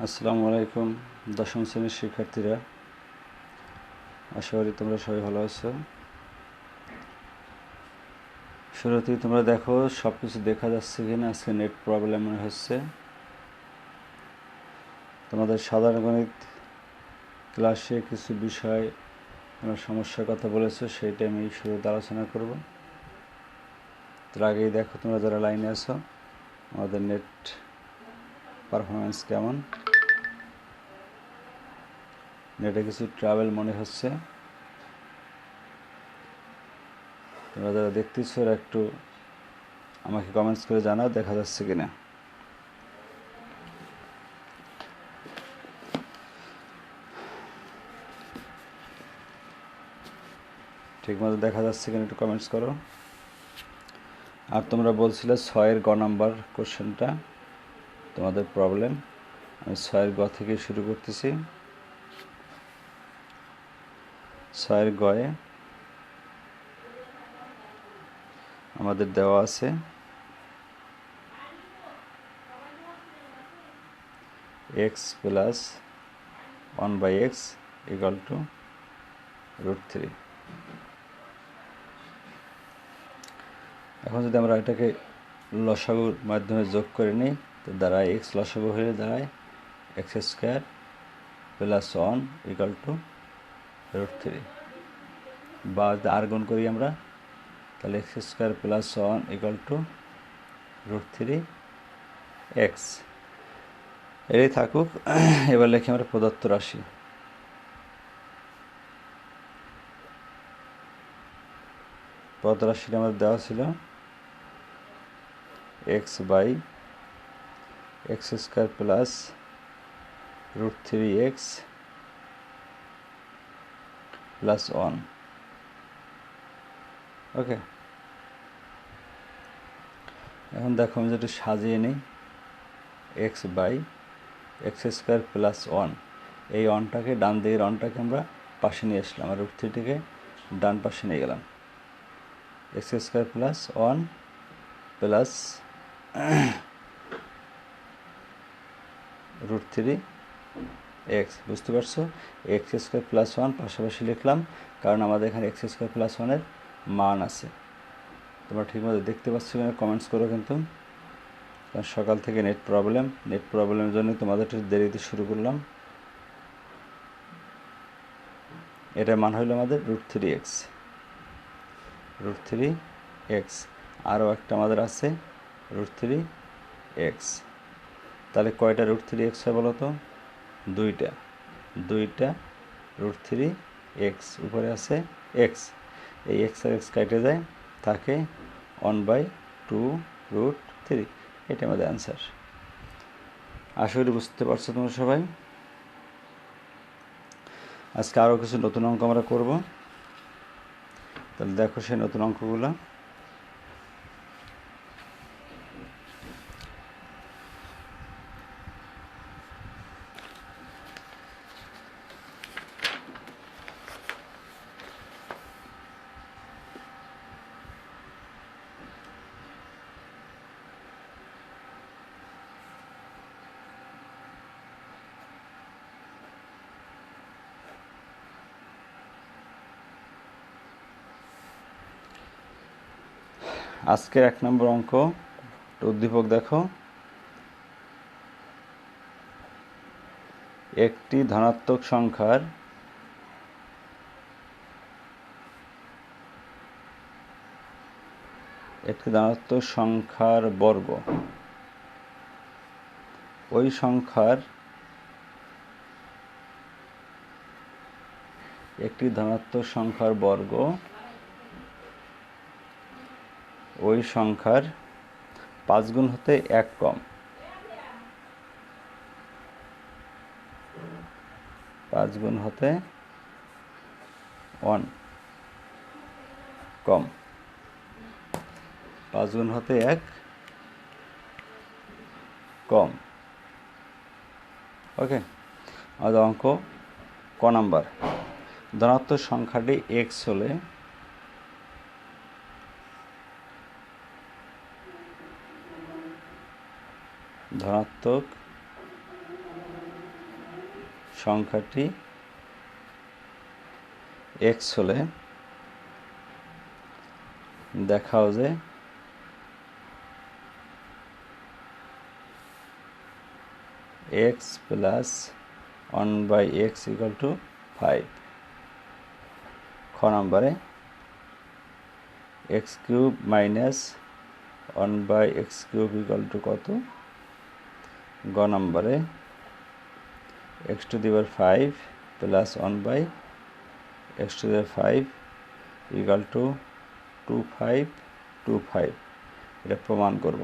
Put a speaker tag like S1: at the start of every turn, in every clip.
S1: আসসালামু আলাইকুম দশম শ্রেণীর শিক্ষার্থীরা, আশা করি তোমরা সবাই ভালো আছো। শুরুতেই তোমরা দেখো সব কিছু দেখা যাচ্ছে কিনা। আজকে নেট প্রবলেম মনে হচ্ছে। তোমাদের সাধারণ গণিত ক্লাসে কিছু বিষয় তোমরা সমস্যার কথা বলেছো, সেইটা আমি শুরুতে আলোচনা করব। তার আগেই দেখো তোমরা যারা লাইনে আছো আমাদের নেট পারফরমেন্স কেমন। নেটে কিছু ট্রাভেল মনে হচ্ছে। তোমরা যারা দেখতেছো ওরা একটু আমাকে কমেন্টস করে জানাও দেখা যাচ্ছে কিনা। ঠিকমতো দেখা যাচ্ছে কিনা একটু কমেন্টস করো। আর তোমরা বলছিলে 6-এর গ নাম্বার কোশ্চেনটা তোমাদের প্রবলেম। আমি 6-এর গ থেকে শুরু করতেছি। 6-এর গয়ে আমাদের দেওয়া আছে x plus 1/x equal to √3। এখন যদি আমরা এটাকে লসাগুর মাধ্যমে যোগ করে নিই তো দাঁড়ায় এক্স লসাগু হয়ে দাঁড়ায় x² প্লাস 1 ইকুয়াল টু √3। বা আর গুণ করি আমরা, তাহলে x² plus 1 equal two √3x। এটাই থাকুক। এবার লিখি আমরা প্রদত্ত রাশি। প্রদত্ত রাশিটা আমাদের দেওয়া ছিল x/x² প্লাস √3x প্লাস 1। ওকে, এখন দেখো আমি যেটা সাজিয়ে নিই, x/x² প্লাস 1, এই 1টাকে ডান দিকের 1টাকে আমরা পাশে নিয়ে আসলাম আর √3টিকে ডান পাশে নিয়ে গেলাম। x² plus 1 plus √3x। বুঝতে পারছো? x² প্লাস 1 পাশাপাশি লিখলাম কারণ আমাদের এখানে x² প্লাস 1-এর মান আছে। তোমরা ঠিকমতো দেখতে পাচ্ছ কিনা কমেন্টস করো কিন্তু। কারণ সকাল থেকে নেট প্রবলেমের জন্য তোমাদের একটু দেরিতে শুরু করলাম। এটার মান হইল আমাদের √3x। আরও একটা আমাদের আছে √3x। তাহলে কয়টা √3x হয় বলো তো? দুইটা √3x। উপরে আছে x, এই x আর x কেটে যায়, থাকে 1/2√3। এটা আমাদের অ্যান্সার। আশা করি বুঝতে পারছো তোমরা সবাই। আজকে আরও কিছু নতুন অঙ্ক আমরা করব। তাহলে দেখো সেই নতুন অঙ্কগুলো। আজকের 1 নম্বর অঙ্ক উদ্দীপক দেখো, একটি ধনাত্মক সংখ্যার বর্গ ওই সংখ্যার একটি ধনাত্মক সংখ্যার বর্গ ওই সংখ্যার 5 গুণ হতে 1 কম। 5 গুণ হতে 1 কম। 5 গুণ হতে 1 কম। ওকে, আমাদের অঙ্ক ক নাম্বার। ধনাত্মক সংখ্যাটি x হলে ধনাত্মক সংখ্যাটি এক্স হলে দেখাও যে x plus 1/x equal to 5। খ নম্বরে x cube minus 1/x cube equal two কত। গ নম্বরে x to the power 5 plus 1/x to the power 5 equal to 2525। এটা প্রমাণ করব।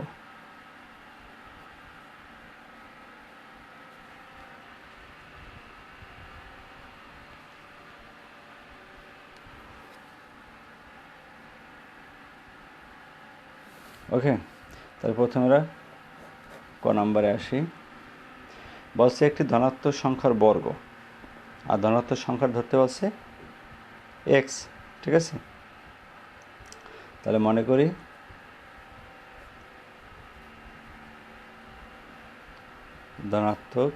S1: ওকে, তাহলে প্রথমে আমরা ক নম্বরে আসি। বলছে একটি ধনাত্মক সংখ্যার বর্গ, আর ধনাত্মক সংখ্যার ধরতে বলছে এক্স। ঠিক আছে, তাহলে মনে করি ধনাত্মক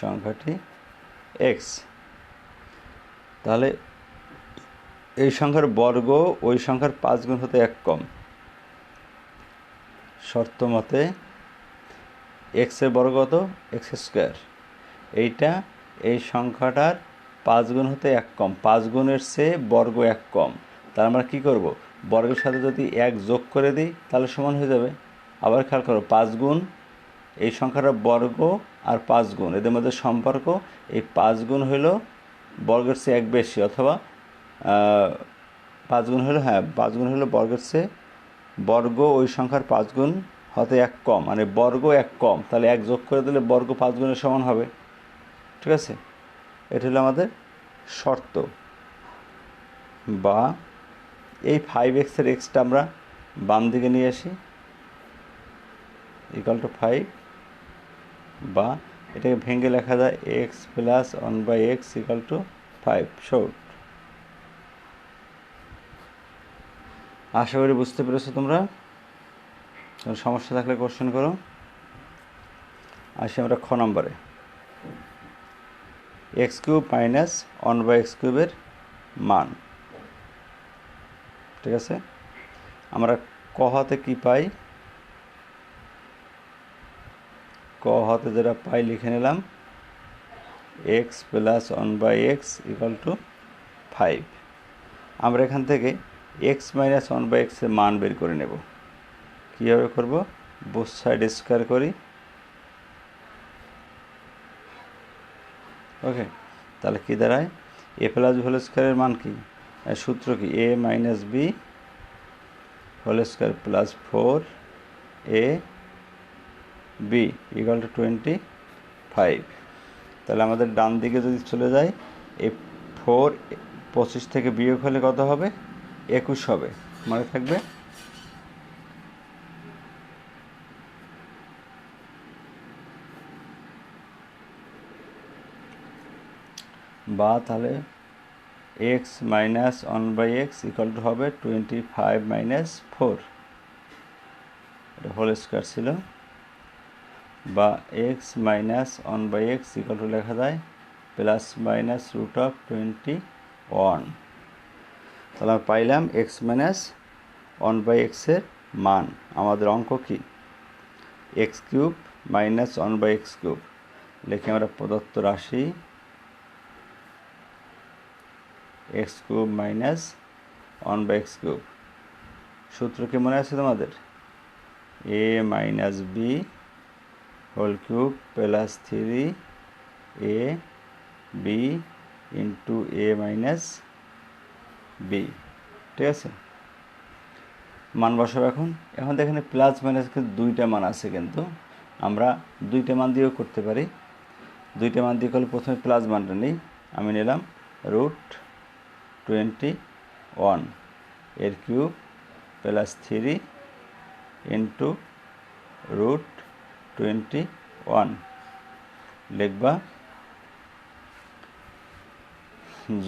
S1: সংখ্যাটি এক্স। তাহলে এই সংখ্যার বর্গ ওই সংখ্যার 5 গুণ হতে 1 কম। শর্ত মতে এক্সের বর্গ কত? X square. এইটা এই সংখ্যাটার 5 গুণ হতে 1 কম। 5 গুণের চেয়ে বর্গ 1 কম। তাহলে আমরা কী করব? বর্গের সাথে যদি 1 যোগ করে দিই তাহলে সমান হয়ে যাবে। আবার খেয়াল করো, 5 গুণ এই সংখ্যাটার বর্গ আর 5 গুণ এদের মধ্যে সম্পর্ক। এই 5 গুণ হলো বর্গের চেয়ে 1 বেশি, অথবা 5 গুণ হলো, 5 গুণ হলো বর্গের চেয়ে বর্গ ওই সংখ্যার 5 গুণ হতে 1 কম, মানে বর্গ 1 কম। তাহলে 1 যোগ করে দিলে বর্গ 5 গুণের সমান হবে। ঠিক আছে, এটা হলো আমাদের শর্ত। বা এই 5x এর এক্সটা আমরা বাম দিকে নিয়ে আসি, ইকুয়াল টু 5, বা এটাকে ভেঙে লেখা যায় X plus 1/x equal to 5। Short. আশা করি বুঝতে পেরেছো তোমরা। কোনো সমস্যা থাকলে কোশ্চেন করো। আসি আমরা খ নম্বরে। এক্স কিউব মাইনাস 1/x কিউবের মান। ঠিক আছে, আমরা ক হাতে কী পাই? ক হাতে যেটা পাই লিখে নিলাম, x plus 1/x equal to 5। আমরা এখান থেকে এক্স মাইনাস 1/x এর মান বের করে নেব। কীভাবে করব? বোথ সাইড স্কোয়ার করি। ওকে, তাহলে কী দাঁড়ায়? এ প্লাস বি হোল স্কোয়ারের মান কি? সূত্র কি? A minus B whole square plus 4ab equal to 25। তাহলে আমাদের ডান দিকে যদি চলে যায়, এই 4 25 থেকে বিয়োগ হলে কত হবে? 21 হবে। মনে থাকবে? বা তাহলে x minus 1/x equal two হবে 25 মাইনাস 4, এটা হোল স্কোয়ার ছিল। বা x minus 1/x equal two লেখা যায় প্লাস মাইনাস রুট অফ 21। তাহলে আমরা পাইলাম এক্স মাইনাস 1/x এর মান। আমাদের অঙ্ক কি? X cube minus 1/x cube. লিখে আমরা প্রদত্ত রাশি x cube minus 1/x cube. সূত্র কি মনে আছে তোমাদের? A minus B whole cube plus 3ab into A minus B. ঠিক আছে, মান বসাবো। এখন এখানে প্লাস মাইনাস কিন্তু দুইটা মান আছে, কিন্তু আমরা দুইটা মান দিয়েও করতে পারি। দুইটা মান দিয়ে করলে প্রথমে প্লাস মানটা নিই। আমি নিলাম √21 এর কিউব প্লাস 3 ইন্টু √21। লিখবা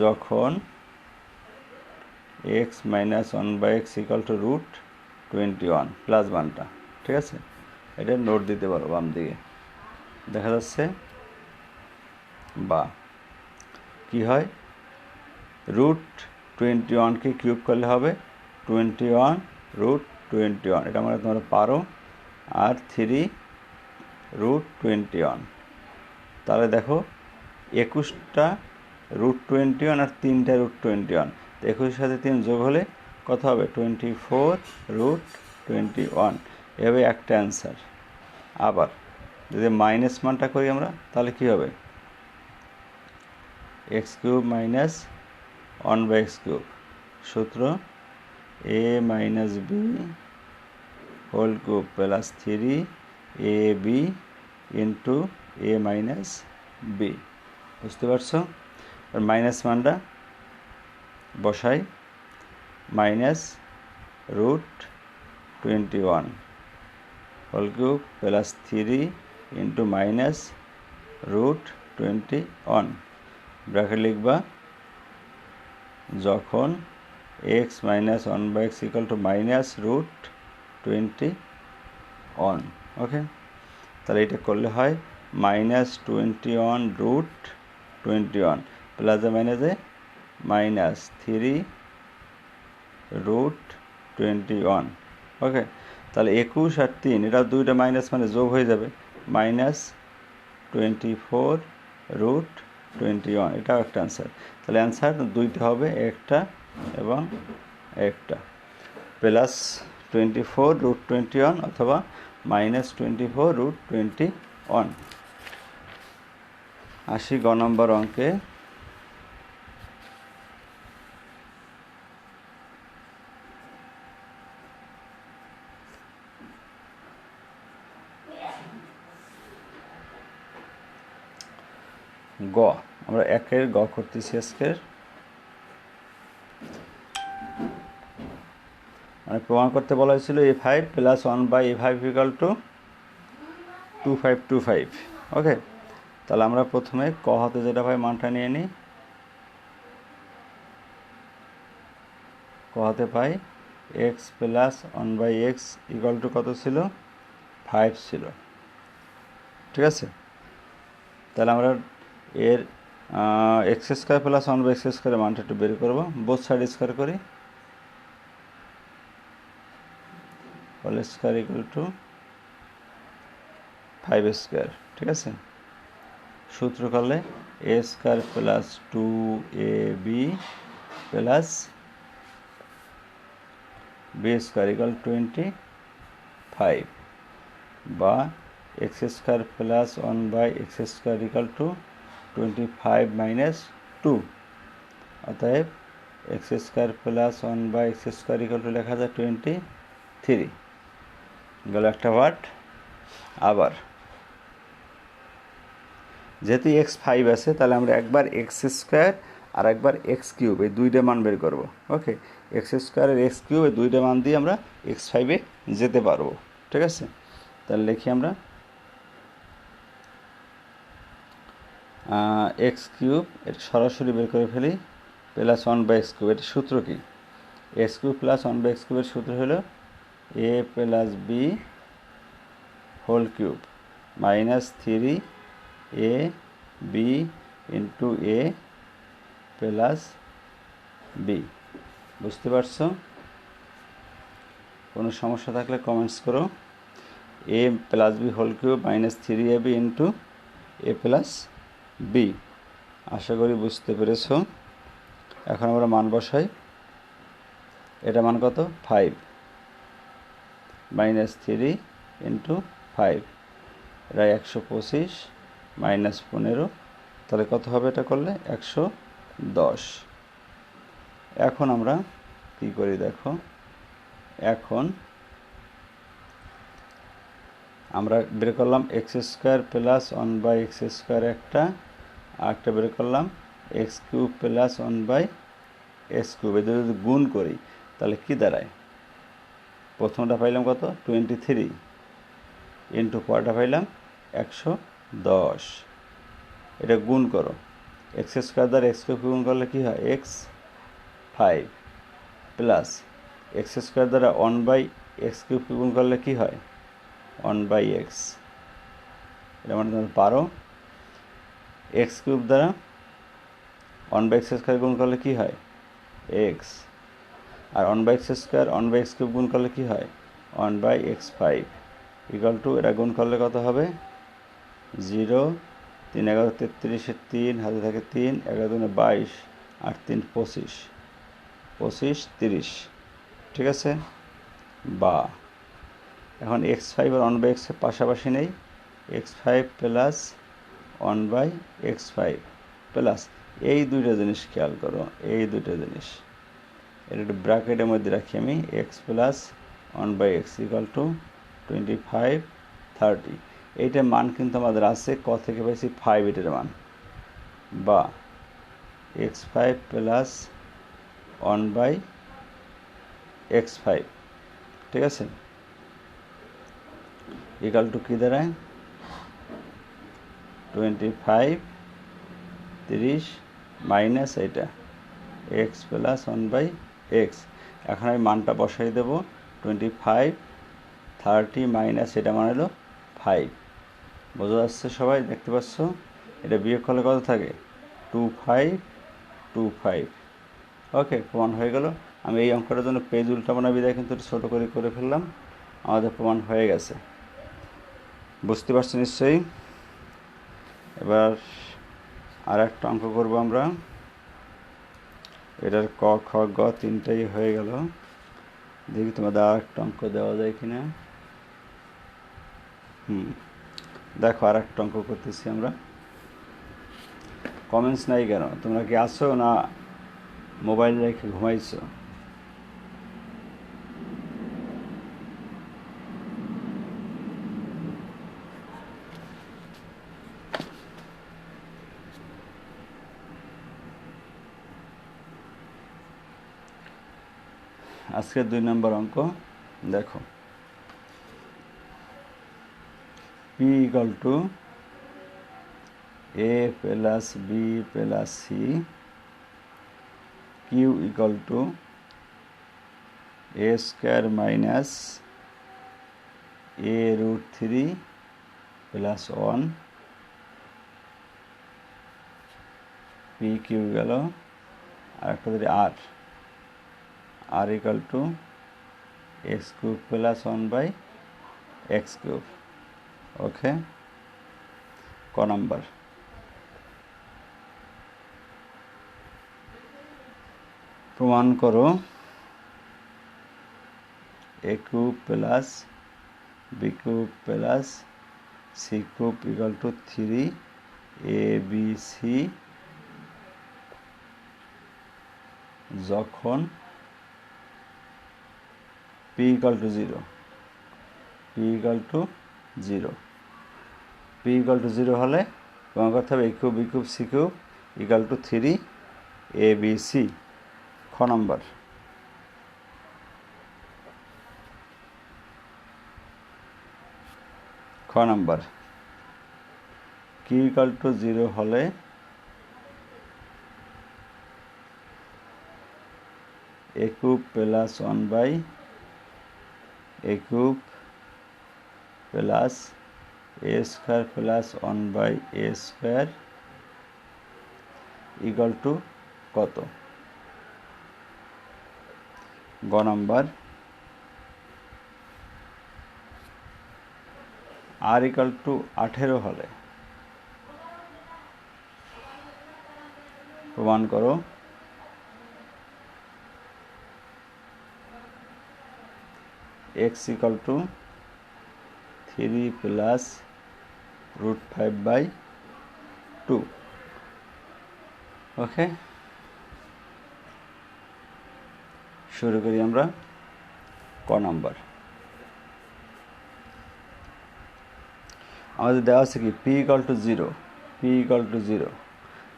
S1: যখন x minus 1/x equal two √21 plus মানটা। ঠিক আছে, এটা নোট দিতে পারো বাম দিকে। দেখা যাচ্ছে, বা কি হয়, √21কে কিউব করলে হবে 21 √21, এটা মানে তোমরা পারো, আর 3 √21। তাহলে দেখো 21টা √21 আর 3টা √21, তো 21-এর সাথে 3 যোগ হলে কত হবে, 24 √21, এভাবে একটা অ্যান্সার। আবার যদি মাইনাস মানটা করি আমরা, তাহলে কি হবে, x³ মাইনাস 1/x³ সূত্র a minus b whole cube plus 3ab into a minus b। বুঝতে পারছো? আর মাইনাস মানটা বসাই, minus √21 whole cube plus 3 into minus √21, bracket লিখবা, যখন x minus 1/x equal to minus √21। Okay, তাহলে এটা করলে হয় মাইনাস 21 √21 প্লাস মাইনাসে মাইনাস 3 √21। ওকে, তাহলে 21 আর 3 এটা দুইটা মাইনাস মানে যোগ হয়ে যাবে, মাইনাস 24 √21, এটাও একটা অ্যান্সার। তাহলে অ্যান্সার দুইটা হবে, একটা এবং একটা, প্লাস 24 √21 অথবা মাইনাস 24 √21। আসি গ নম্বর অঙ্কে। গ, আমরা একের গ করতেছি আজকের। মানে প্রমাণ করতে বলা হয়েছিল a5 plus 1/a5 equal to 2525। ওকে, তাহলে আমরা প্রথমে ক হাতে যেটা পাই মানটা নিয়ে নিই। ক হাতে পাই x plus 1/x equal two কত ছিল, 5 ছিল। ঠিক আছে, তাহলে আমরা এর x² প্লাস 1/x² মানটা একটু বের করবো, বোথ সাইড স্কোয়ার করি, হোল স্কোয়ার ইকুয়াল টু 5²। ঠিক আছে, সূত্র করলে a² plus 2ab plus b² equal 25, বা x² plus 1/x² equal to 25 minus 2। অতএব x² plus 1/x² equal to লেখা যায় 23, গেল একটা ওয়ার্ড। আবার যেহেতু x5 আছে, তাহলে আমরা একবার x² আর একবার x³ এই দুইটা মান বের করবো। ওকে, x² আর x³ এই দুইটা মান দিয়ে আমরা x5-এ যেতে পারবো। ঠিক আছে, তাহলে লিখি আমরা x³ এটা সরাসরি বের করে ফেলি, প্লাস 1/x³। এর সূত্র কি, x³ প্লাস 1/x³ এর সূত্র হলো a plus b whole cube minus 3ab into a plus b। বুঝতে পারছো? কোনো সমস্যা থাকলে কমেন্টস করো। a plus b whole cube minus 3ab into a plus b। আশা করি বুঝতে পেরেছো। এখন আমরা মান বসাই, এটা মান কত, 5 মাইনাস 3 ইন্টু 5, এটা 125 মাইনাস 15, তাহলে কত হবে এটা করলে, 110। এখন আমরা কি করি দেখো, এখন আমরা বের করলাম x² প্লাস 1/x² একটা, আর একটা বের করলাম x³ প্লাস 1/x³। এদের যদি গুণ করি তাহলে কি দাঁড়ায়, প্রথমটা পাইলাম কত, 23 ইন্টু পরটা পাইলাম 110। এটা গুণ করো, x² দ্বারা x³ গুণ করলে কি হয়, x5 প্লাস x² দ্বারা 1/x³ গুণ করলে কি হয়, 1/x। এটা মানে তোমরা পারো। এক্স কিউব দ্বারা 1/x² গুণ করলে কি হয়? এক্স। আর 1/x² কিউব গুণ করলে কি হয়? 1/x5 ইকুয়াল টু, এটা গুণ করলে কত হবে? 0, 3 11 33, 3 হাতে থাকে 3, 11 দুনে 22, 8 3 25, 25 30, ঠিক আছে? বা এখন x5 আর 1/x পাশাপাশি নেই, x5 প্লাস 1/x5 প্লাস এই দুইটা জিনিস খেয়াল করো, এই দুইটা জিনিস এটা একটু ব্র্যাকেটের মধ্যে রাখি আমি। x plus 1/x equal to 25 30, এইটার মান কিন্তু আমাদের আছে ক থেকে পাইছি 5, এটার মান, বা x5 প্লাস 1/x5, ঠিক আছে, ইকুয়াল টু কী দাঁড়ায়? 25 30 মাইনাস এটা x প্লাস 1/x। এখন আমি মানটা বসাই দেবো, 25 30 মাইনাস এটা মানে হলো 5। বোঝা যাচ্ছে সবাই? দেখতে পাচ্ছ? এটা বিয়োগ করলে কত থাকে? 25 25। ওকে, প্রমাণ হয়ে গেল। আমি এই অঙ্কটার জন্য পেজ উল্টাপানা বিদায় কিন্তু ছোটো করে ফেললাম, আমাদের প্রমাণ হয়ে গেছে। বুঝতে পারছি নিশ্চয়ই? এবার আর একটা অঙ্ক করবো আমরা। এটার ক খ গ তিনটাই হয়ে গেল। দেখি তোমাদের আর একটা অঙ্ক দেওয়া যায় কিনা। দেখো আর একটা অঙ্ক করতেছি আমরা। কমেন্টস নাই কেন? তোমরা কি আসো না মোবাইল রেখে ঘুমাইছো? আজকের 2 নম্বর অঙ্ক দেখো, p equal to a plus b plus c, q equal to a square minus a root 3 plus 1, p Q গেল, আর একটা ধরি r equal to x cube plus 1/x cube. Okay, ক নাম্বার, প্রমাণ করো a cube plus b cube plus c cube equal to 3abc যখন p equal to 0, p equal to 0, p equal to 0 হলে প্রমাণ করতে হবে a cube b cube c cube equal to 3abc। খ number, খ number, q equal to 0 হলে a cube plus 1/a cube plus a square plus 1/a square equal to কত? গ number, r equal two 18 হলে প্রমাণ করো x equal to 3 plus root 5/2। Okay, শুরু করি আমরা। ক নাম্বার, আমাদের দেওয়া আছে কি p equal to 0, p equal to 0,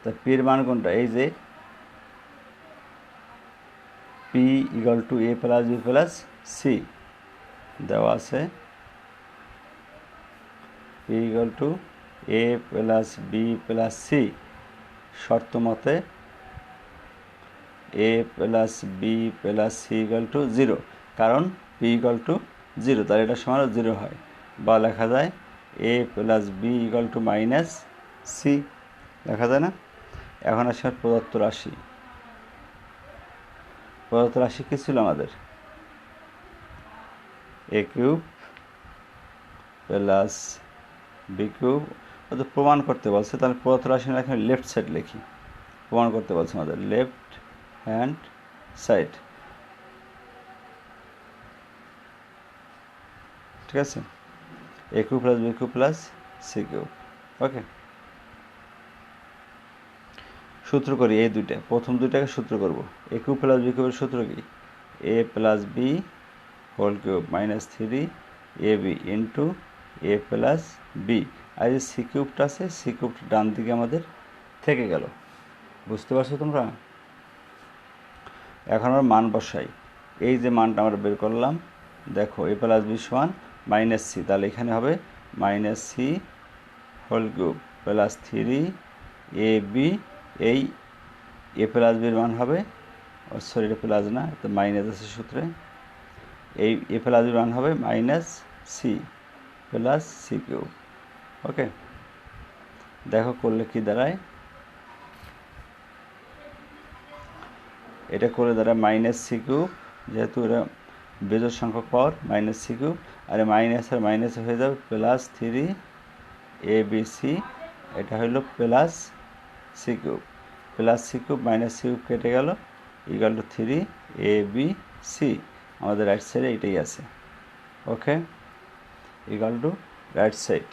S1: তা p এর মান কোনটা? এই যে p equal to a plus b plus c দেওয়া আছে, p equal to a plus b plus c, শর্ত মতে a plus b plus c equal to 0, কারণ p ইকুয়াল টু 0, তার এটা সমান 0 হয়, বা লেখা যায় A plus B equal to minus C, দেখা যায় না? এখন আসে প্রদত্ত রাশি। প্রদত্ত রাশি কী ছিল আমাদের? এ কিউব প্লাস বি কিউব। ওদের প্রমাণ করতে বলছে, তাহলে প্রদত্ত রাশি এখানে লেফট সাইড লিখি। প্রমাণ করতে বলছে আমাদের লেফট হ্যান্ড সাইড, ঠিক আছে? A cube plus B cube plus C cube. Okay, সূত্র করি এই দুইটা, প্রথম দুইটাকে সূত্র করব। এ কিউব প্লাস বি কিউবের সূত্র কি? A plus B whole cube minus 3 A B into A plus B. আর যে সি কিউবটা আছে, সি কিউবটা ডান দিকে আমাদের থেকে গেল। বুঝতে পারছো তোমরা? এখন আমরা মান বসাই। এই যে মানটা আমরা বের করলাম, দেখো এ প্লাস বি সমান মাইনাস সি, তাহলে এখানে হবে minus C whole cube plus 3 A B. এই এ প্লাস বির মান হবে, সরি এটা প্লাস না, তো মাইনাস আছে সূত্রে। এই এ প্লাস বির মান হবে minus C plus C cube. Okay, দেখো করলে কি দাঁড়ায়? এটা করে দাঁড়ায় মাইনাস সি কিউব, যেহেতু এটা বেজোড় সংখ্যক পাওয়ার, মাইনাস সি কিউব। আর মাইনাস আর মাইনাস হয়ে যাবে প্লাস 3 এ বি সি, এটা হলো plus C cube. Plus C cube minus C cube কেটে গেল, equal to 3 A B C. আমাদের রাইট সাইডে এটাই আছে। Okay, equal to right side.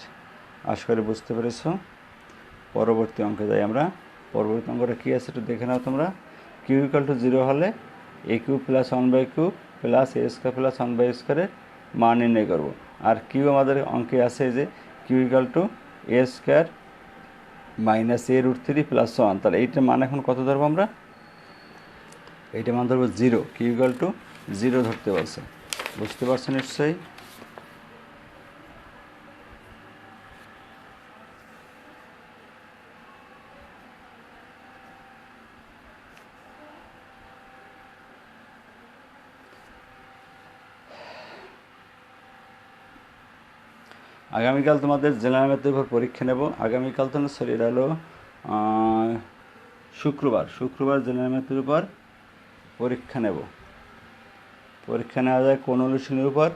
S1: আশা করি বুঝতে পেরেছ। পরবর্তী অঙ্কে যাই আমরা। পরবর্তী অঙ্কটা কী আছে একটু দেখে নাও তোমরা। কিউ ইকুয়াল টু 0 হলে এ কিউব প্লাস 1/কিউব প্লাস এ স্কোয়ার প্লাস 1/স্কোয়ারের মান নির্ণয় করব। আর কিউ আমাদের অঙ্কে আছে যে Q equal to A square minus A root 3 plus 1। তাহলে এইটার মান এখন কত ধরবো আমরা? এইটার মান ধরবো 0। কিউ ইকুয়াল টু 0 ধরতে বলছে। বুঝতে পারছো নিশ্চয়ই? আগামীকাল তোমাদের জেনারেল ম্যাথের উপর পরীক্ষা নেব। আগামীকাল তো না, সরি, এটা হলো শুক্রবার জেনারেল ম্যাথের উপর পরীক্ষা নেব। পরীক্ষা নেওয়া যায় কোন অনুশীলনের উপর?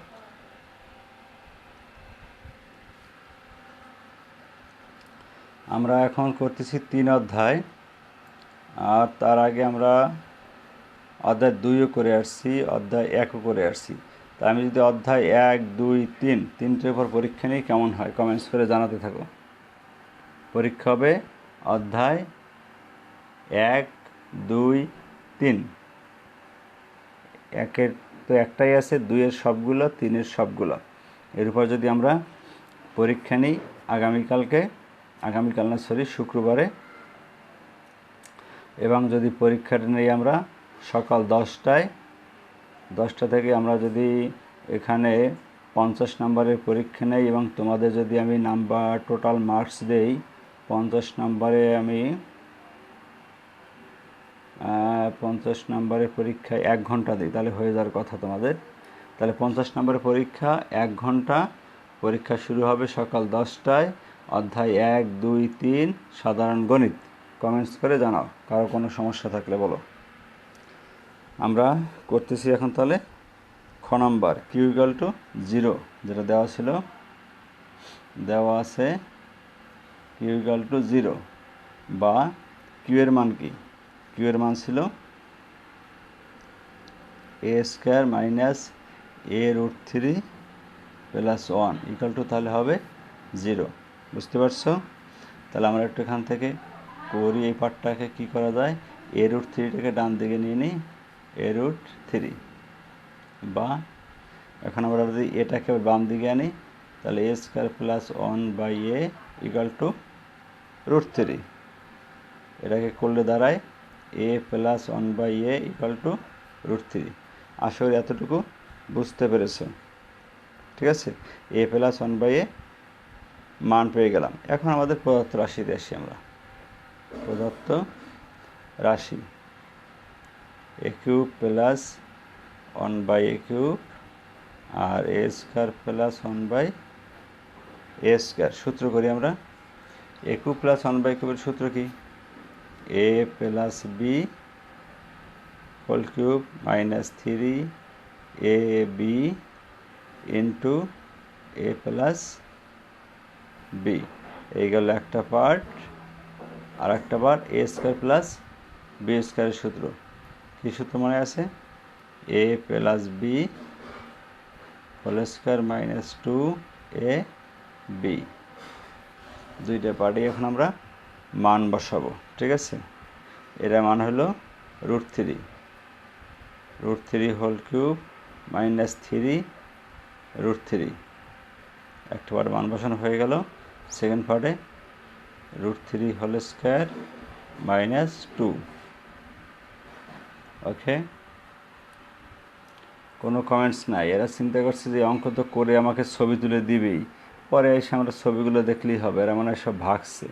S1: আমরা এখন করতেছি 3 অধ্যায়, আর তার আগে আমরা অধ্যায় 2ও করে আসছি, অধ্যায় 1ও করে আসছি। তা আমি যদি অধ্যায় 1, 2, 3 তিনটের উপর পরীক্ষা নিই কেমন হয়? কমেন্টস করে জানাতে থাকো। পরীক্ষা হবে অধ্যায় 1, 2, 3। 1-এর তো একটাই আছে, 2-এর সবগুলো, 3-এর সবগুলো। এর উপর যদি আমরা পরীক্ষা নিই আগামীকাল না, সরি, শুক্রবারে, এবং যদি পরীক্ষাটা নেই আমরা সকাল 10টা থেকে, আমরা যদি এখানে 50 নম্বরের পরীক্ষা নেই এবং তোমাদের যদি আমি নাম্বার টোটাল মার্কস দেই, 50 নম্বরে আমি 50 নম্বরের পরীক্ষায় 1 ঘন্টা দিই, তাহলে হয়ে যাওয়ার কথা তোমাদের। তাহলে 50 নম্বরের পরীক্ষা 1 ঘন্টা, পরীক্ষা শুরু হবে সকাল 10টায়। অধ্যায় 1, 2, 3 সাধারণ গণিত। কমেন্টস করে জানাও কারো কোনো সমস্যা থাকলে বলো। আমরা করতেছি এখন তাহলে খ নাম্বার, কিউ ইকুয়াল টু 0, যেটা দেওয়া ছিল, দেওয়া আছে কিউ ইকুয়াল টু 0, বা কিউ এর মান কি? কিউ এর মান ছিল A square minus A root 3 plus 1 equal to, তাহলে হবে 0। বুঝতে পারছো? তাহলে আমরা একটু এখান থেকে করি, এই পার্টটাকে কী করা যায়, এ রুট 3টাকে ডান দিকে নিয়ে নিই, এ রুট 3, বা এখন আমরা যদি এটাকে বাম দিকে আনি, তাহলে A square plus 1/a equal to root 3। এটাকে করলে দাঁড়ায় A plus 1/a equal to root 3। আশা করি এতটুকু বুঝতে পেরেছো। ঠিক আছে, এ প্লাস 1/a মান পেয়ে গেলাম। এখন আমাদের প্রদত্ত রাশিতে আসি আমরা। প্রদত্ত রাশি এ কিউব প্লাস 1/a কিউব আর এ স্কোয়ার প্লাস 1/a এ স্কোয়ার। সূত্র করি আমরা, এ কিউব প্লাস 1 কিউবের সূত্র কি? A plus B whole cube minus 3 A B into A plus B. এই গেল একটা পার্ট। আর একটা বার এ স্কোয়ার প্লাস বি স্কোয়ারের সূত্র। কী সূত্র মনে আছে? A plus B whole square minus 2 A B. দুইটা পার্টই এখন আমরা মান বসাবো, ঠিক আছে? এর মান হলো √3 হোল কিউব মাইনাস 3 √3। একটা পার্ট মান বসানো হয়ে গেল। সেকেন্ড পার্টে √3 হোল স্কোয়ার মাইনাস 2। ওকে, কোনো কমেন্টস নাই। এরা চিন্তা করছে যে অঙ্ক তো করে আমাকে ছবি তুলে দিবেই, পরে এসে আমরা ছবিগুলো দেখলেই হবে। এরা মনে হয় সব ভাগছে।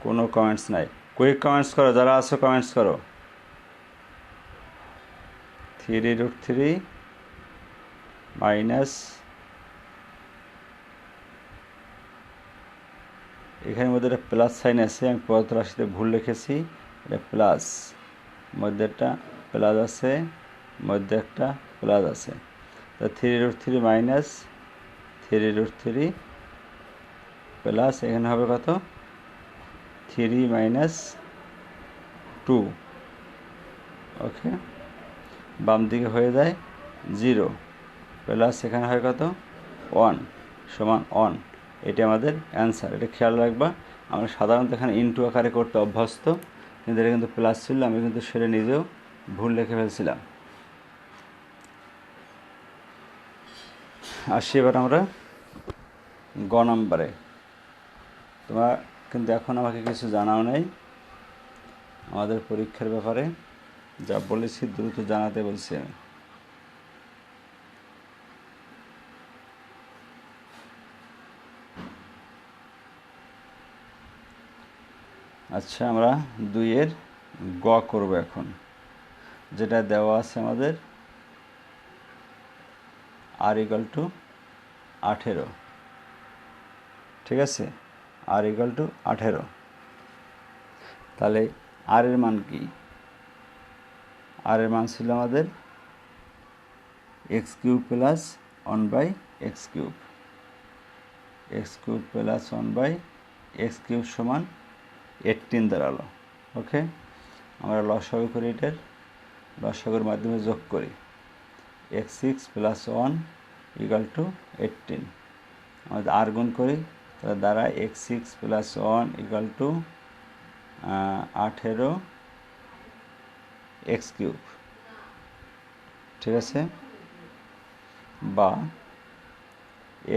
S1: কোনো কমেন্টস নাই। কুইক কমেন্টস করো, যারা আছো কমেন্টস করো। 3 মাইনাস, এখানের মধ্যে একটা প্লাস সাইন আছে, আমি পদার্থ রাশিতে ভুল লিখেছি। এটা প্লাস, মধ্যে একটা প্লাস আছে, মধ্যে একটা প্লাস আছে। তা 3 মাইনাস 3 প্লাস, এখানে হবে কত? 3 মাইনাস 2। ওকে, বাম দিকে হয়ে যায় 0, প্লাস এখানে হয় কত? 1 সমান 1। এটা আমাদের অ্যান্সার। এটা খেয়াল রাখবা। আমরা সাধারণত এখানে ইনটু আকারে করতে অভ্যস্ত, কিন্তু এটা কিন্তু প্লাস ছিল। আমি কিন্তু সেটা নিজেও ভুল লিখে ফেলছিলাম। আসি এবার আমরা গ নম্বরে। তোমার কিন্তু এখন আমাকে কিছু জানাও নেই আমাদের পরীক্ষার ব্যাপারে। যা বলেছি দ্রুত জানাতে বলছি আমি। আচ্ছা, আমরা 2-এর গ করব এখন। যেটা দেওয়া আছে আমাদের r = 18, ঠিক আছে? r = 18। তাহলে r এর মান কি? r এর মান ছিল আমাদের x³ plus 1/x³ x³ plus 1/x³ সমান 18 দাঁড়ালো। ওকে, আমরা লসাগু করি, এটার লসাগুর মাধ্যমে যোগ করি। x6 plus 1 = 18। আমাদের আর গুণ করি, তাহলে দ্বারা x6 প্লাস 1 = 18x³, ঠিক আছে? বা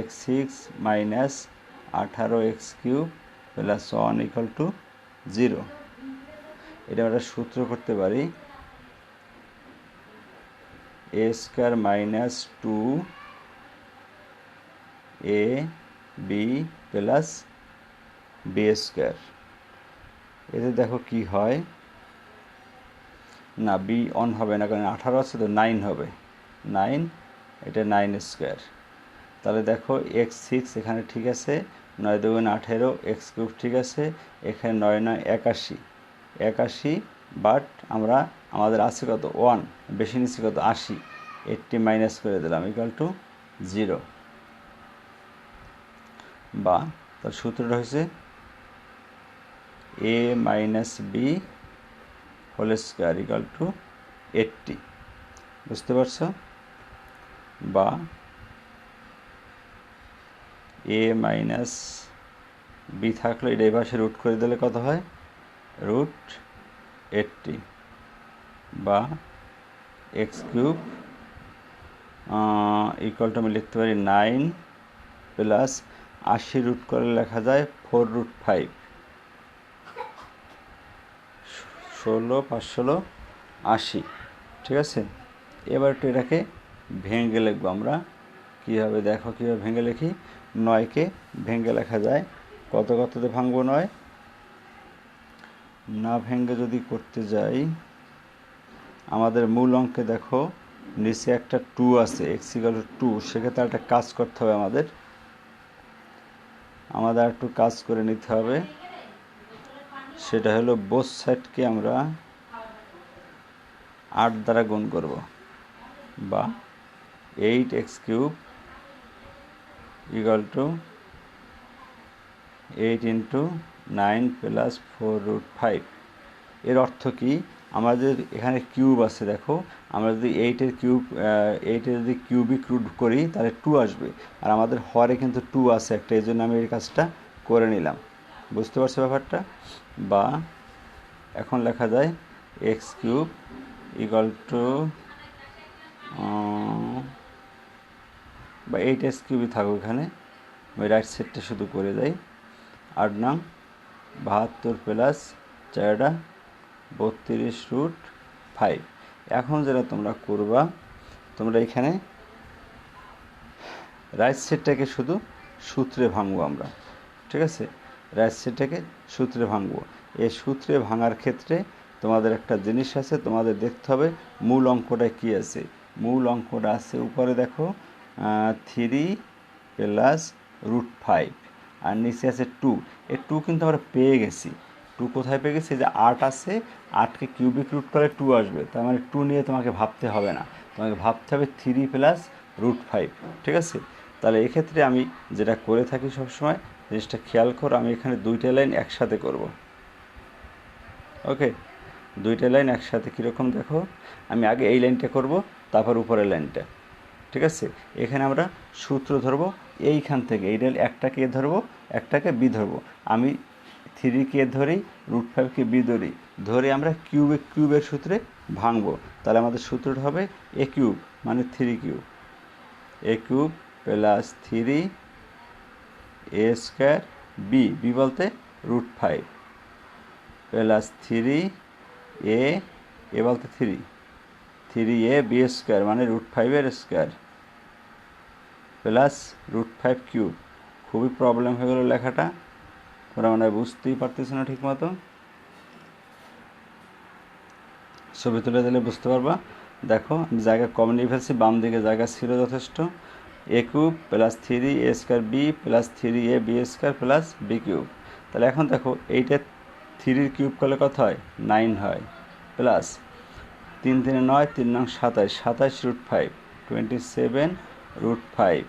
S1: x6 মাইনাস 18x³ প্লাস 1 = 0। এটা আমরা সূত্র করতে পারি, a² minus 2ab plus b²। এতে দেখো কি হয় না, বি অন হবে না, কারণ 18 আছে তো 9 হবে, 9, এটা 9²। তাহলে দেখো x6 এখানে ঠিক আছে, 9 × 2 = 18, x³ ঠিক আছে, এখানে 9 9 81, বাট আমাদের আছে কত? 1 বেশি নিচ্ছি কত? 80, 80 মাইনাস করে দিলাম = 0। বা তার সূত্রটা হচ্ছে a minus B whole square = 80। বুঝতে পারছো? বা a মাইনাস বি থাকলে এটা এই পাশে রুট করে দিলে কত হয়? √80। বা x³ আমি লিখতে পারি 9 প্লাস 80 রুট করে লেখা যায় 4√5, 16 5 16 80, ঠিক আছে? এবার একটু এটাকে ভেঙে লিখবো আমরা। কীভাবে দেখো, কীভাবে ভেঙে লিখি। 9কে ভেঙে লেখা যায়, কততে ভাঙবো? 9 না ভেঙে যদি করতে যাই, আমাদের মূল অঙ্কে দেখো নিচে একটা 2 আছে, x = 2। সেক্ষেত্রে একটা কাজ করতে হবে আমাদের। আমাদের একটু কাজ করে নিতে হবে, সেটা হলো বোথ সাইডকে আমরা 8 দ্বারা গুণ করব, বা 8x³ ইকুয়াল টু 8 × 9 + 4√5। এর অর্থ কি, আমাদের এখানে কিউব আছে, দেখো আমরা যদি 8-এর যদি কিউবিক রুট করি তাহলে 2 আসবে, আর আমাদের হরে কিন্তু 2 আছে একটা, এই জন্য আমি এই কাজটা করে নিলাম। বুঝতে পারছো ব্যাপারটা? বা এখন লেখা যায় x³ ইকুয়াল টু, বা 8x³ থাকো এখানে, আমি রাইট সাইডটা শুধু করে যাই। 8 নং 72 প্লাস 4 32√5। এখন যেটা তোমরা করবা, তোমরা এখানে রাইট সাইডটাকে শুধু সূত্রে ভাঙবো আমরা, ঠিক আছে? রাইট সাইডটাকে সূত্রে ভাঙবো। এই সূত্রে ভাঙার ক্ষেত্রে তোমাদের একটা জিনিস আছে, তোমাদের দেখতে হবে মূল অঙ্কটা কি আছে। মূল অঙ্কটা আছে উপরে দেখো 3 + √5, আর নিচে আছে 2। এই 2 কিন্তু আমরা পেয়ে গেছি। 2 কোথায় পেয়ে গেছি? যে 8 আছে, 8কে কিউবিক রুট করে 2 আসবে, তার মানে 2 নিয়ে তোমাকে ভাবতে হবে না, তোমাকে ভাবতে হবে 3 + √5, ঠিক আছে? তাহলে এক্ষেত্রে আমি যেটা করে থাকি সবসময়, জিনিসটা খেয়াল করো, আমি এখানে 2টা লাইন একসাথে করব। ওকে, 2টা লাইন একসাথে কীরকম দেখো, আমি আগে এই লাইনটা করব, তারপর উপরের লাইনটা, ঠিক আছে? এখানে আমরা সূত্র ধরবো এইখান থেকে, এই একটাকে এ ধরবো, একটাকে বি ধরবো। আমি 3কে ধরি, √5কে বি ধরি, ধরে আমরা কিউবের সূত্রে ভাঙবো। তাহলে আমাদের সূত্রটা হবে a³ মানে 3³ a³ + 3a² বি বলতে √5 প্লাস 3a বলতে 3a² মানে √5² প্লাস √5³ খুবই প্রবলেম হয়ে গেল লেখাটা, তোমরা মানে বুঝতেই পারতেছ না ঠিক মতো। ছবি তুলে দিলে বুঝতে পারবা। দেখো আমি জায়গা কম নিয়ে ফেলছি, বাম দিকে জায়গা ছিল যথেষ্ট। a³ + 3a² b plus 3ab² plus b³। তাহলে এখন দেখো এইটা 3-র কিউব করলে কত হয়? 9 হয়, প্লাস 3 × 3 = 9, 3 নং 27, 27√5 27√5,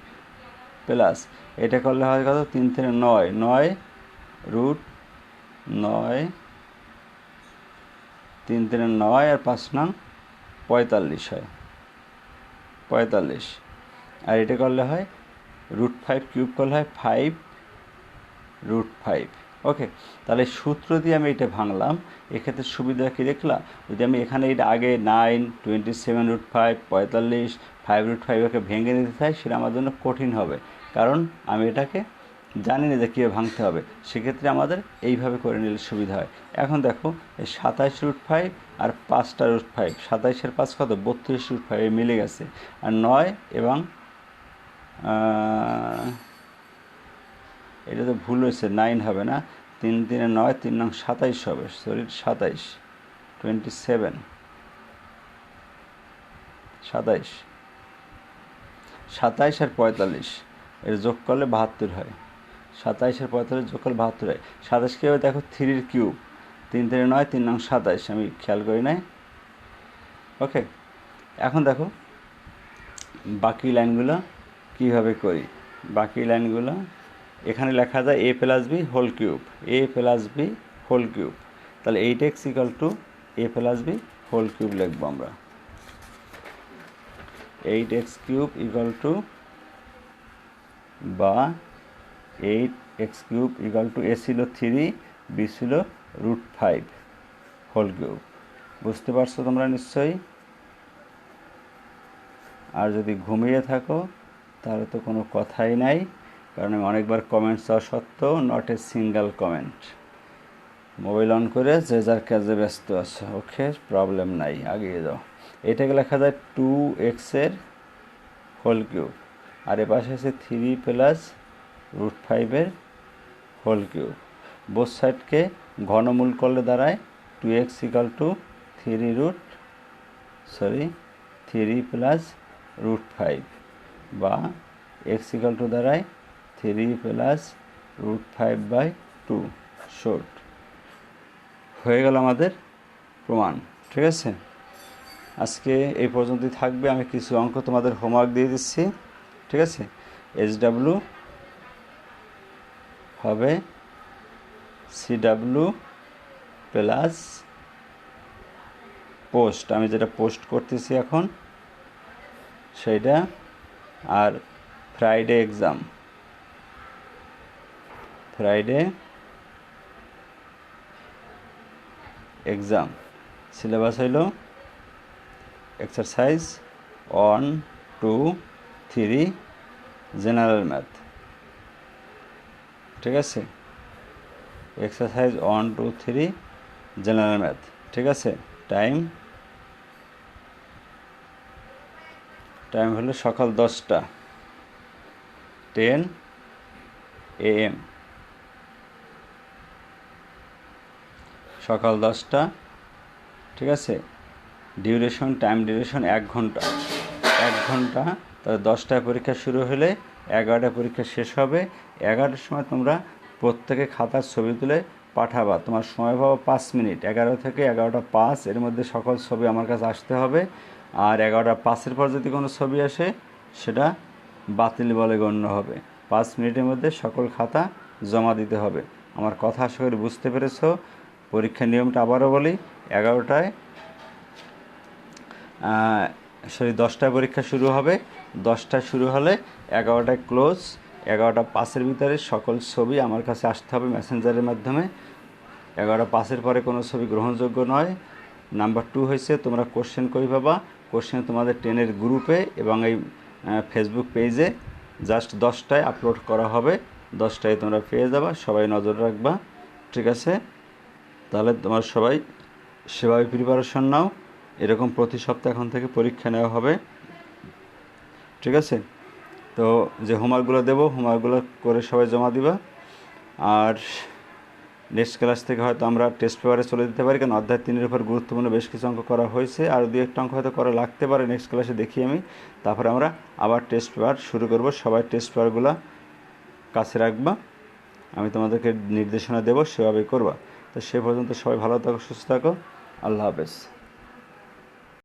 S1: প্লাস এটা করলে হয় কত? 3 × 3 = 9, 9√9, 3 × 3 = 9, আর 5 নং 45 হয়, 45। আর এটা করলে হয় √5 কিউব করলে হয় 5√5। ওকে, তাহলে সূত্র দিয়ে আমি এটা ভাঙলাম। এক্ষেত্রে সুবিধা কী দেখলাম, যদি আমি এখানে এটা আগে 9, 27√5, 45, 5√5 ভেঙে নিতে চাই, সেটা আমার জন্য কঠিন হবে, কারণ আমি এটাকে জানি না যে কীভাবে ভাঙতে হবে। সেক্ষেত্রে আমাদের এইভাবে করে নিলে সুবিধা হয়। এখন দেখো এই 27√5 আর 5টা √5, 27-এর 5 কত? 32√5, মিলে গেছে। আর 9 এবং এটা তো ভুল হয়েছে, 9 হবে না, 3 × 3 = 9, 3 নং 27 হবে, সরি 27, 27, 27, 27 আর 45 এর যোগ করলে 72 হয়, 27 আর 45 যোগ করলে 72 হয়। 27 কী হবে দেখো? 3-র কিউব, 3 × 3 = 9, 3 নং 27, আমি খেয়াল করি নাই। ওকে, এখন দেখো বাকি লাইনগুলো কীভাবে করি। বাকি লাইনগুলো এখানে লেখা যায় a + b whole cube, a + b whole cube. তাহলে 8x = a + b whole cube লিখবো আমরা। 8x³ বা 8x³ a ছিল 3, b ছিল √5 হোল কিউব। বুঝতে পারছো তোমরা নিশ্চয়ই? আর যদি ঘুমিয়ে থাকো তাহলে তো কোনো কথাই নাই, কারণ আমি অনেকবার কমেন্টস চাওয়া সত্ত্বেও not a single comment. Mobile on করে যে যার কাজে ব্যস্ত আছে, ওকে, প্রবলেম নাই, আগিয়ে যাও। এটাকে লেখা যায় 2x হোল কিউব, আর এ পাশে আছে 3 + √5 হোল কিউব। বোথ সাইডকে ঘনমূল করলে দাঁড়ায় 2x = 3 + √5, বা x = দাঁড়ায় 3 + √5/2 শর্ট হয়ে গেল আমাদের প্রমাণ। ঠিক আছে, আজকে এই পর্যন্তই থাকবে। আমি কিছু অঙ্ক তোমাদের হোমওয়ার্ক দিয়ে দিচ্ছি। ঠিক আছে, SW হবে CW প্লাস পোস্ট, আমি যেটা পোস্ট করতেছি এখন সেইটা, আর ফ্রাইডে এক্সাম সিলেবাস হইল এক্সারসাইজ 1, 2, 3 জেনারেল ম্যাথ। ঠিক আছে, এক্সারসাইজ 1, 2, 3 জেনারেল ম্যাথ। ঠিক আছে, টাইম হলো সকাল 10টা 10 AM, সকাল 10টা। ঠিক আছে, টাইম ডিউরেশন 1 ঘন্টা, তাহলে 10টায় পরীক্ষা শুরু হলে 11টায় পরীক্ষা শেষ হবে। 11টার সময় তোমরা প্রত্যেকে খাতার ছবি তুলে পাঠাবা। তোমার সময় পাবো 5 মিনিট। 11 থেকে 11টা 5 এর মধ্যে সকল ছবি আমার কাছে আসতে হবে। আর 11টা 5-এর পর যদি কোনো ছবি আসে সেটা বাতিল বলে গণ্য হবে। 5 মিনিটের মধ্যে সকল খাতা জমা দিতে হবে। আমার কথা আশা করি বুঝতে পেরেছো। পরীক্ষার নিয়মটা আবারও বলি, 10টায় পরীক্ষা শুরু হবে। 10টায় শুরু হলে 11টায় ক্লোজ। 11টা 5-এর ভিতরে সকল ছবি আমার কাছে আসতে হবে মেসেঞ্জারের মাধ্যমে। 11টা 5-এর পরে কোনো ছবি গ্রহণযোগ্য নয়। নাম্বার 2 হয়েছে তোমরা কোশ্চেন কই পাবা? কোশ্চেন তোমাদের 10-এর গ্রুপে এবং এই ফেসবুক পেজে জাস্ট 10টায় আপলোড করা হবে। 10টায় তোমরা পেয়ে যাবা, সবাই নজর রাখবা। ঠিক আছে, তাহলে তোমার সবাই সেভাবে প্রিপারেশন নাও। এরকম প্রতি সপ্তাহে এখন থেকে পরীক্ষা নেওয়া হবে। ঠিক আছে, তো যে হোমওয়ার্কগুলো দেবো হোমওয়ার্কগুলো করে সবাই জমা দিবা। আর নেক্সট ক্লাস থেকে হয়তো আমরা টেস্ট পেপারে চলে যেতে পারি, কারণ অধ্যায় 3-এর উপর গুরুত্বপূর্ণ বেশ কিছু অঙ্ক করা হয়েছে। আর 2-একটা অঙ্ক হয়তো করা লাগতে পারে, নেক্সট ক্লাসে দেখি আমি। তারপরে আমরা আবার টেস্ট পেপার শুরু করব। সবাই টেস্ট পেপারগুলো কাছে রাখবা, আমি তোমাদেরকে নির্দেশনা দেবো, সেভাবেই করবা। তো সে পর্যন্ত সবাই ভালো থাকো, সুস্থ থাকো। আল্লাহ হাফেজ।